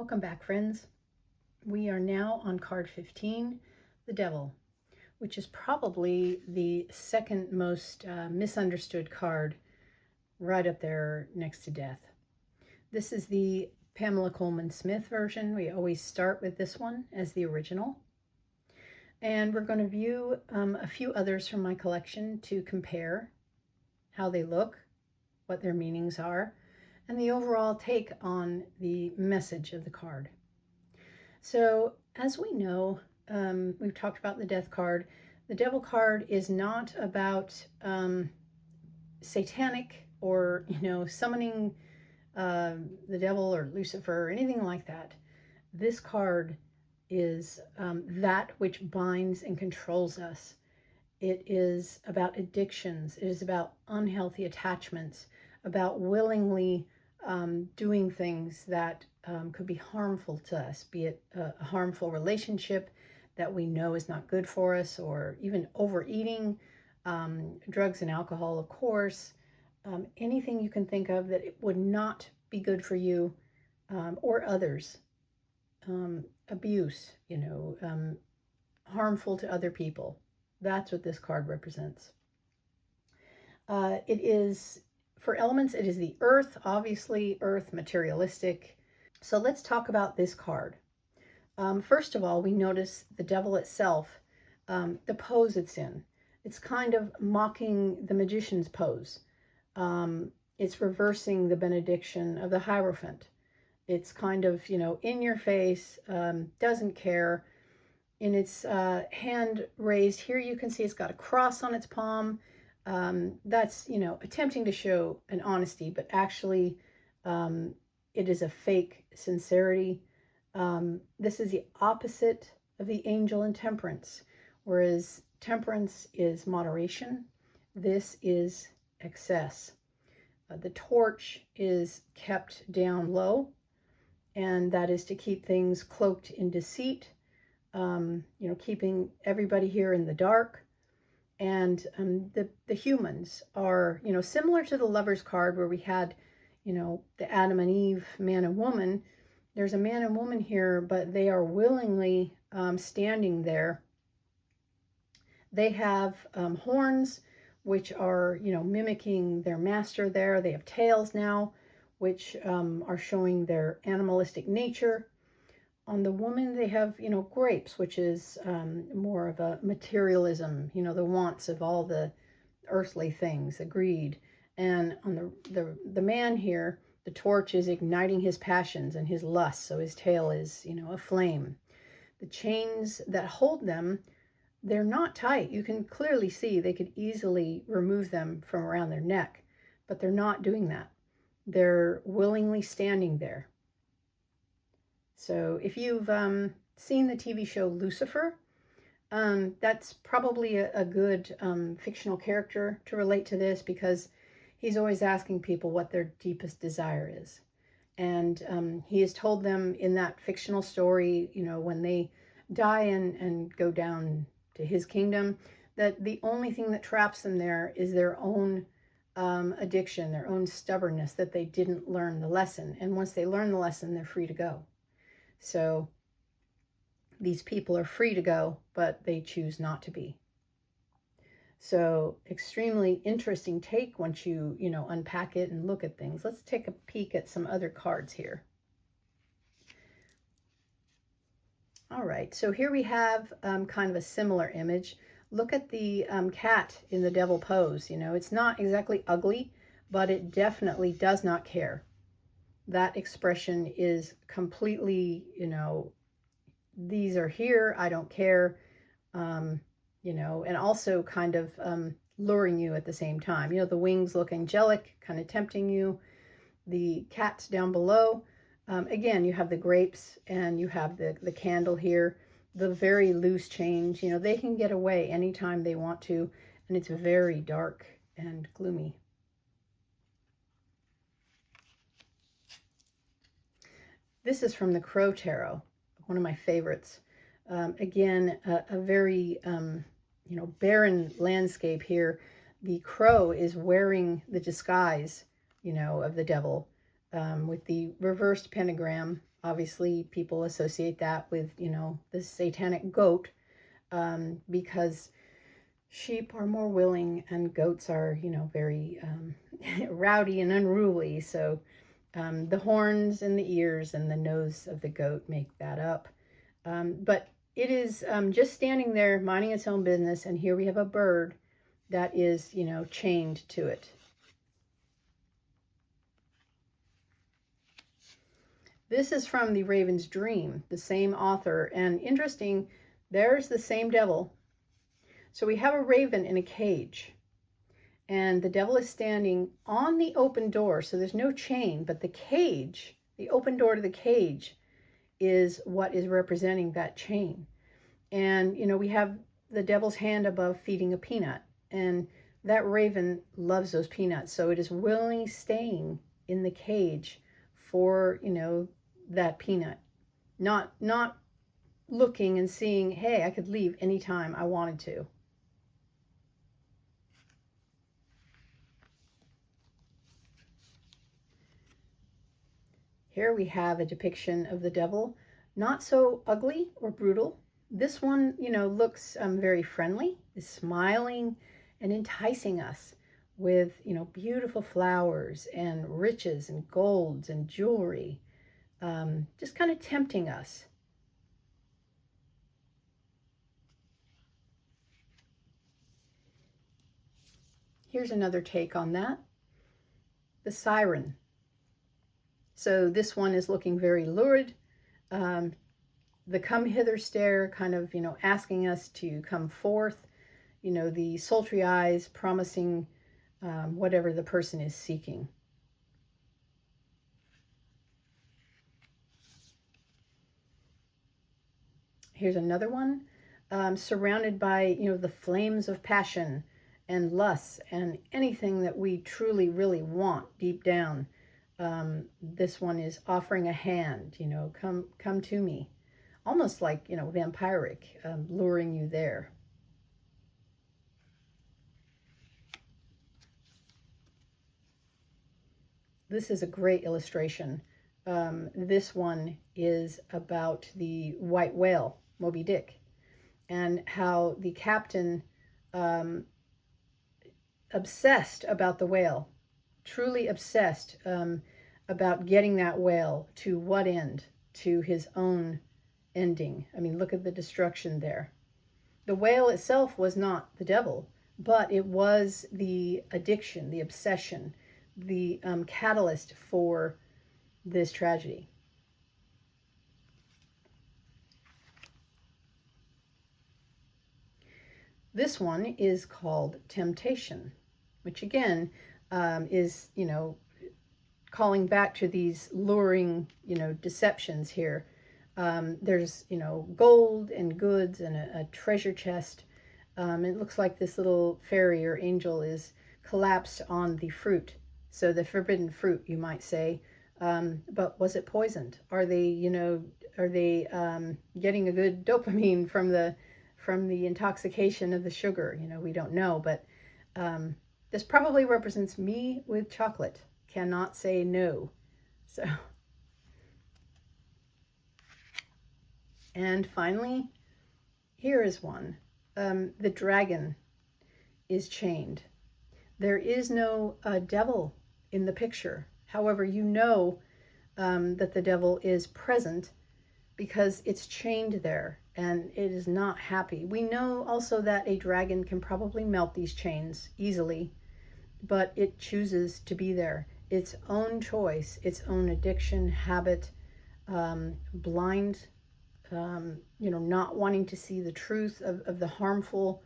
Welcome back, friends. We are now on card 15, the Devil, which is probably the second most misunderstood card, right up there next to Death. This is the Pamela Coleman Smith version. We always start with this one as the original. And we're going to view a few others from my collection to compare how they look, what their meanings are, and the overall take on the message of the card. So, as we know, we've talked about the Death card. The Devil card is not about satanic or, summoning the devil or Lucifer or anything like that. This card is that which binds and controls us. It is about addictions. It is about unhealthy attachments, about willingly doing things that could be harmful to us, be it a harmful relationship that we know is not good for us, or even overeating, drugs and alcohol, of course, anything you can think of that it would not be good for you or others, abuse, harmful to other people. That's what this card represents. It is, for elements, it is the earth, obviously, earth, materialistic. So let's talk about this card. First of all, we notice the devil itself, the pose it's in. It's kind of mocking the magician's pose. It's reversing the benediction of the Hierophant. It's kind of, in your face, doesn't care. In its hand raised, here you can see it's got a cross on its palm. That's, attempting to show an honesty, but actually it is a fake sincerity. This is the opposite of the angel in temperance, whereas temperance is moderation. This is excess. The torch is kept down low, and that is to keep things cloaked in deceit, keeping everybody here in the dark. And the humans are, similar to the Lover's card where we had, the Adam and Eve, man and woman. There's a man and woman here, but they are willingly standing there. They have horns, which are, mimicking their master there. They have tails now, which are showing their animalistic nature. On the woman, they have, grapes, which is more of a materialism, the wants of all the earthly things, the greed. And on the man here, the torch is igniting his passions and his lusts, so his tail is, a flame. The chains that hold them, they're not tight. You can clearly see they could easily remove them from around their neck, but they're not doing that. They're willingly standing there. So if you've seen the TV show Lucifer, that's probably a good fictional character to relate to this, because he's always asking people what their deepest desire is. And he has told them in that fictional story, when they die and go down to his kingdom, that the only thing that traps them there is their own addiction, their own stubbornness, that they didn't learn the lesson. And once they learn the lesson, they're free to go. So these people are free to go, but they choose not to be. So extremely interesting take once you, unpack it and look at things. Let's take a peek at some other cards here. All right, so here we have kind of a similar image. Look at the cat in the devil pose. It's not exactly ugly, but it definitely does not care. That expression is completely, these are here, I don't care, and also kind of luring you at the same time. The wings look angelic, kind of tempting you. The cat's down below. Again, you have the grapes and you have the candle here, the very loose change. They can get away anytime they want to, and it's very dark and gloomy. This is from the Crow Tarot, one of my favorites. Again, a very, barren landscape here. The crow is wearing the disguise, of the devil. with the reversed pentagram. Obviously, people associate that with, you know, the satanic goat, because sheep are more willing and goats are, you know, very rowdy and unruly. So the horns and the ears and the nose of the goat make that up. But it is just standing there minding its own business, and here we have a bird that is, you know, chained to it. This is from The Raven's Dream, the same author, and interesting, there's the same devil. So we have a raven in a cage, and the devil is standing on the open door, so there's no chain, but the cage, the open door to the cage, is what is representing that chain. And, you know, we have the devil's hand above feeding a peanut, and that raven loves those peanuts, so it is willingly staying in the cage for, you know, that peanut, not looking and seeing, hey, I could leave anytime I wanted to. Here we have a depiction of the devil, not so ugly or brutal. This one, you know, looks very friendly, is smiling and enticing us with, you know, beautiful flowers and riches and golds and jewelry, just kind of tempting us. Here's another take on that. The siren. So this one is looking very lurid. The come hither stare, kind of, you know, asking us to come forth. You know, the sultry eyes promising whatever the person is seeking. Here's another one, surrounded by, you know, the flames of passion and lust and anything that we truly, really want deep down. This one is offering a hand, you know, come to me. Almost like, you know, vampiric, luring you there. This is a great illustration. This one is about the white whale, Moby Dick, and how the captain obsessed about the whale, truly obsessed about getting that whale to what end? To his own ending. I mean, look at the destruction there. The whale itself was not the devil, but it was the addiction, the obsession, the catalyst for this tragedy. This one is called Temptation, which again is, you know, calling back to these luring, you know, deceptions here. There's, you know, gold and goods and a treasure chest. It looks like this little fairy or angel is collapsed on the fruit. So the forbidden fruit, you might say. But was it poisoned? Are they, you know, getting a good dopamine from the intoxication of the sugar? You know, we don't know, but this probably represents me with chocolate. Cannot say no. So, and finally, here is one. The dragon is chained. There is no devil in the picture. However, you know that the devil is present because it's chained there and it is not happy. We know also that a dragon can probably melt these chains easily, but it chooses to be there. Its own choice, its own addiction, habit, blind, you know, not wanting to see the truth of the harmful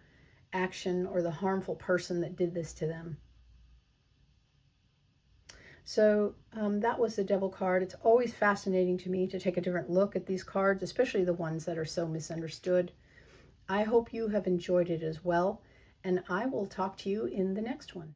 action or the harmful person that did this to them. So that was the devil card. It's always fascinating to me to take a different look at these cards, especially the ones that are so misunderstood. I hope you have enjoyed it as well, and I will talk to you in the next one.